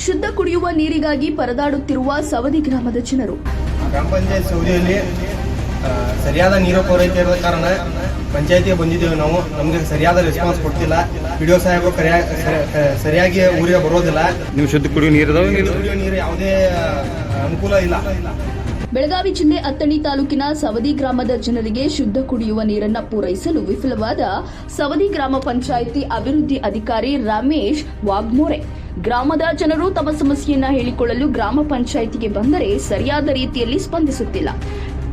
ಶುದ್ಧ ಕುಡಿಯುವ ನೀರಿಗಾಗಿ ಪರದಾಡುತ್ತಿರುವ ಸವದಿ ಗ್ರಾಮದ ಜನರು. ಗ್ರಾಮ ಪಂಚಾಯತ್ ಸೌದಿಯಲ್ಲಿ ಸರಿಯಾದ ನೀರು ಪೂರೈಕೆ ಇರುವ ಕಾರಣ ಪಂಚಾಯತಿಗೆ ಬಂದಿದ್ದೇವೆ. ನಾವು ನಮಗೆ ಸರಿಯಾದ ರೆಸ್ಪಾನ್ಸ್ ಕೊಡ್ತಿಲ್ಲ. ಪಿಡಿಒ ಸಾಹೇಬರು ಸರಿಯಾಗಿ ಊರಿಗೆ ಬರೋದಿಲ್ಲ. ನೀವು ಶುದ್ಧ ಕುಡಿಯುವ ನೀರು ಯಾವುದೇ ಅನುಕೂಲ ಇಲ್ಲ. ಬೆಳಗಾವಿ ಜಿಲ್ಲೆ ಅತ್ತಣಿ ತಾಲೂಕಿನ ಸವದಿ ಗ್ರಾಮದ ಜನರಿಗೆ ಶುದ್ಧ ಕುಡಿಯುವ ನೀರನ್ನು ಪೂರೈಸಲು ವಿಫಲವಾದ ಸವದಿ ಗ್ರಾಮ ಪಂಚಾಯಿತಿ ಅಭಿವೃದ್ಧಿ ಅಧಿಕಾರಿ ರಮೇಶ್ ವಾಗ್ಮೋರೆ. ಗ್ರಾಮದ ಜನರು ತಮ್ಮ ಸಮಸ್ಯೆಯನ್ನ ಹೇಳಿಕೊಳ್ಳಲು ಗ್ರಾಮ ಪಂಚಾಯಿತಿಗೆ ಬಂದರೆ ಸರಿಯಾದ ರೀತಿಯಲ್ಲಿ ಸ್ಪಂದಿಸುತ್ತಿಲ್ಲ.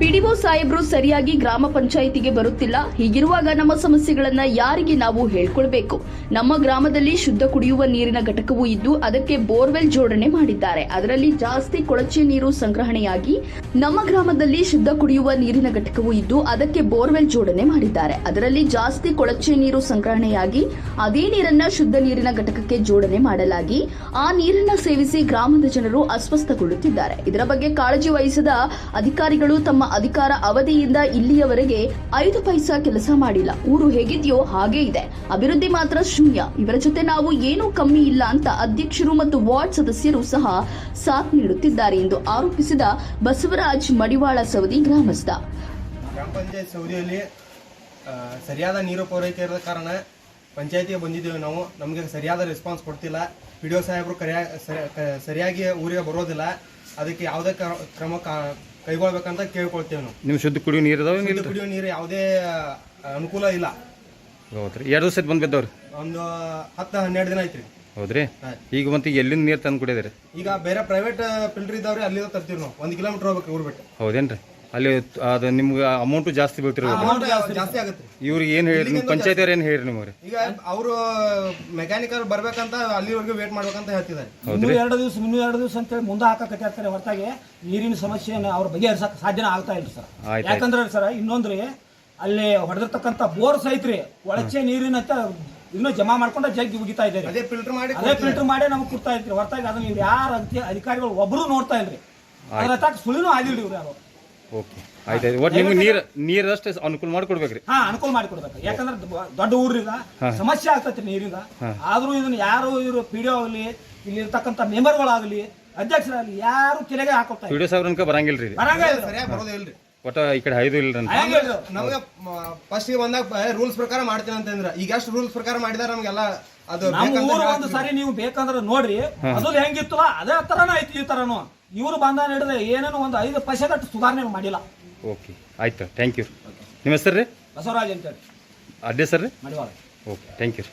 ಪಿಡಿಒ ಸಾಹೇಬರು ಸರಿಯಾಗಿ ಗ್ರಾಮ ಪಂಚಾಯಿತಿಗೆ ಬರುತ್ತಿಲ್ಲ. ಹೀಗಿರುವಾಗ ನಮ್ಮ ಸಮಸ್ಯೆಗಳನ್ನ ಯಾರಿಗೆ ನಾವು ಹೇಳ್ಕೊಳ್ಬೇಕು? ನಮ್ಮ ಗ್ರಾಮದಲ್ಲಿ ಶುದ್ಧ ಕುಡಿಯುವ ನೀರಿನ ಘಟಕವೂ ಇದ್ದು ಅದಕ್ಕೆ ಬೋರ್ವೆಲ್ ಜೋಡಣೆ ಮಾಡಿದ್ದಾರೆ. ಅದರಲ್ಲಿ ಜಾಸ್ತಿ ಕೊಳಚೆ ನೀರು ಸಂಗ್ರಹಣೆಯಾಗಿ ನಮ್ಮ ಗ್ರಾಮದಲ್ಲಿ ಶುದ್ಧ ಕುಡಿಯುವ ನೀರಿನ ಘಟಕವೂ ಇದ್ದು ಅದಕ್ಕೆ ಬೋರ್ವೆಲ್ ಜೋಡಣೆ ಮಾಡಿದ್ದಾರೆ. ಅದರಲ್ಲಿ ಜಾಸ್ತಿ ಕೊಳಚೆ ನೀರು ಸಂಗ್ರಹಣೆಯಾಗಿ ಅದೇ ನೀರನ್ನ ಶುದ್ಧ ನೀರಿನ ಘಟಕಕ್ಕೆ ಜೋಡಣೆ ಮಾಡಲಾಗಿ ಆ ನೀರನ್ನ ಸೇವಿಸಿ ಗ್ರಾಮದ ಜನರು ಅಸ್ವಸ್ಥಗೊಳ್ಳುತ್ತಿದ್ದಾರೆ. ಇದರ ಬಗ್ಗೆ ಕಾಳಜಿ ವಹಿಸದ ಅಧಿಕಾರಿಗಳು ತಮ್ಮ ಅಧಿಕಾರ ಅವಧಿಯಿಂದ ಇಲ್ಲಿಯವರೆಗೆ 5 ಪೈಸಾ ಕೆಲಸ ಮಾಡಿಲ್ಲ. ಊರು ಹೇಗಿದೆಯೋ ಹಾಗೇ ಇದೆ, ಅಭಿವೃದ್ಧಿ ಮಾತ್ರ ಶೂನ್ಯ. ಇವರ ಜೊತೆ ನಾವು ಏನೂ ಕಮ್ಮಿ ಇಲ್ಲ ಅಂತ ಅಧ್ಯಕ್ಷರು ಮತ್ತು ವಾರ್ಡ್ ಸದಸ್ಯರು ಸಹ ಸಾಥ್ ನೀಡುತ್ತಿದ್ದಾರೆ ಎಂದು ಆರೋಪಿಸಿದ ಬಸವರಾಜ್ ಮಡಿವಾಳ ಸವದಿ ಗ್ರಾಮಸ್ಥ. ಗ್ರಾಮ ಪಂಚಾಯತ್ ಸೌದಿಯಲ್ಲಿ ಸರಿಯಾದ ನೀರು ಪೂರೈಕೆ ಇರುವ ಕಾರಣ ಪಂಚಾಯತಿಗೆ ಬಂದಿದ್ದೇವೆ. ನಾವು ನಮಗೆ ಸರಿಯಾದ ರೆಸ್ಪಾನ್ಸ್ ಕೊಡ್ತಿಲ್ಲ. ಪಿಡಿಒ ಸಾಹೇಬರು ಸರಿಯಾಗಿ ಊರಿಗೆ ಬರೋದಿಲ್ಲ. ಅದಕ್ಕೆ ಯಾವುದೇ ಕ್ರಮ ಕೈಗೊಳ್ಬೇಕಂತ ಕೇಳ್ಕೊಳ್ತೇವೆ. ನಾವು ನೀವು ಶುದ್ಧ ಕುಡಿಯುವ ನೀರು ಕುಡಿಯುವ ನೀರು ಯಾವುದೇ ಅನುಕೂಲ ಇಲ್ಲ. ಹೌದ್ರಿ, 2 ದಿವಸ ಬಂದು ಬಿದ್ದವ್ರಿ. ಒಂದು 10-12 ದಿನ ಐತ್ರಿ. ಹೌದ್ರಿ, ಈಗ ಮತ್ತೆ ಎಲ್ಲಿಂದ ನೀರು ತಂದು ಕುಡಿಯೋದ್ರಿ? ಈಗ ಬೇರೆ ಪ್ರೈವೇಟ್ ಫಿಲ್ಟರ್ ಇದಾವ್ರಿ, ಅಲ್ಲಿಂದ ತರ್ತೀವಿ ನಾವು. 1 ಕಿಲೋಮೀಟರ್ ಹೋಗ್ಬೇಕು ಊರ್ ಬಿಟ್ಟು. ಹೌದೇನ್ರಿ? ಅಲ್ಲಿ ಅದು ನಿಮ್ಗೆ ಅಮೌಂಟ್ ಜಾಸ್ತಿ ಬೀಳ್ತಿರೋದು ಜಾಸ್ತಿ ಆಗುತ್ತೆ. ಇವ್ರಿಗೆ ಏನು ಹೇಳಿ, ನಿಮ್ಮ ಪಂಚಾಯತ್ ಅವ್ರು ಏನು ಹೇಳಿ ನಿಮ್ಗೆ? ಈಗ ಅವರು ಮೆಕ್ಯಾನಿಕಲ್ ಬರ್ಬೇಕಂತ ಅಲ್ಲಿವರೆಗೂ ವೇಟ್ ಮಾಡ್ಬೇಕಂತ ಹೇಳ್ತಿದ್ದಾರೆ. ಇನ್ನೂ 2 ದಿವಸ ಅಂತೇಳಿ ಮುಂದೆ ಹಾಕಕತ್ತಿರ್ತಾರೆ. ಹೊರತಾಗಿ ನೀರಿನ ಸಮಸ್ಯೆಯನ್ನು ಅವ್ರ ಬಗೆಹರಿಸಕ್ಕೆ ಸಾಧ್ಯನ ಆಗ್ತಾ ಇಲ್ಲ ಸರ್. ಯಾಕಂದ್ರೆ ಸರ್ ಇನ್ನೊಂದ್ರಿ ಅಲ್ಲಿ ಹೊಡೆದಿರ್ತಕ್ಕಂಥ ಬೋರ್ ಸಹಿತ್ರಿ ಒಳಚೆ ನೀರಿನ ಇನ್ನೂ ಜಮಾ ಮಾಡ್ಕೊಂಡು ಜಗ್ಗಿ ಉಗಿತಾ ಇದ್ದಾರೆ. ಅದೇ ಫಿಲ್ಟರ್ ಮಾಡಿ ನಮ್ಗೆ ಕೊಡ್ತಾ ಇದ್ರಿ. ಹೊರತಾಗಿ ಅದನ್ನ ಇವ್ರು ಯಾರು ಅಧಿಕಾರಿಗಳು ಒಬ್ಬರು ನೋಡ್ತಾ ಇಲ್ರಿ. ಅದ್ರ ತಕ್ಕ ಸುಳಿನೂ ಆಗಿಲ್ರಿ ಇವ್ರು ಯಾರು. ಓಕೆ, ಆಯ್ತು. ಒಟ್ಟು ನಿಮ್ಗೆ ನೀರಷ್ಟು ಅನುಕೂಲ ಮಾಡಿಕೊಡ್ಬೇಕ್ರಿ. ಅನುಕೂಲ ಮಾಡಿಕೊಡ್ಬೇಕು. ಯಾಕಂದ್ರೆ ದೊಡ್ಡ ಊರಿಗ ಸಮಸ್ಯೆ ಆಗ್ತೈತಿ ನೀರಿಂದ. ಆದ್ರೂ ಇದನ್ನ ಯಾರು ಇವರು ಪಿಡಿಒ ಆಗಲಿ, ಇಲ್ಲಿ ಇರ್ತಕ್ಕಂಥ ಮೆಂಬರ್ಗಳಾಗಲಿ, ಅಧ್ಯಕ್ಷರಾಗಲಿ ಯಾರು ಕೆರೆಗೆ ಹಾಕೋತಾರೆ. ಪಿಡಿಒ ಸಾಹೇಬ್ರ ಬರಂಗಿಲ್ರಿ, ಸರಿಯಾಗಿ ಬರೋದೇ ಇಲ್ರಿ. ಒಟ್ಟ ಈ ಕಡೆ 5 ಇಲ್ರಿ. ನಮ್ಗೆ ಫಸ್ಟ್ ಬಂದಾಗ ರೂಲ್ಸ್ ಪ್ರಕಾರ ಮಾಡ್ತೀನಿ ಅಂತಂದ್ರ ಈಗ ಎಷ್ಟು ರೂಲ್ಸ್ ಪ್ರಕಾರ ಮಾಡಿದಾರ ನಮ್ಗೆಲ್ಲ ಅದು ಒಂದು ಸಾರಿ ನೀವು ಬೇಕಂದ್ರೆ ನೋಡ್ರಿ. ಅದು ಹೆಂಗಿತ್ತಲ್ಲ ಅದೇ ತರನ ಐತಿ ಈ ತರನು. ಇವರು ಬಂದ ಹಿಡಿದ್ರೆ ಏನೇನು ಒಂದು 5% ಸುಧಾರಣೆ ಮಾಡಿಲ್ಲ. ಓಕೆ, ಆಯ್ತು, ಥ್ಯಾಂಕ್ ಯು. ನಿಮ್ಮ ಹೆಸರು ರೀ? ಬಸವರಾಜ್ ಅಂತೇಳಿ. ಅಡ್ಡಿ ಸರ್ ರೀ? ಮಡಿವಾಳ. Okay, thank you.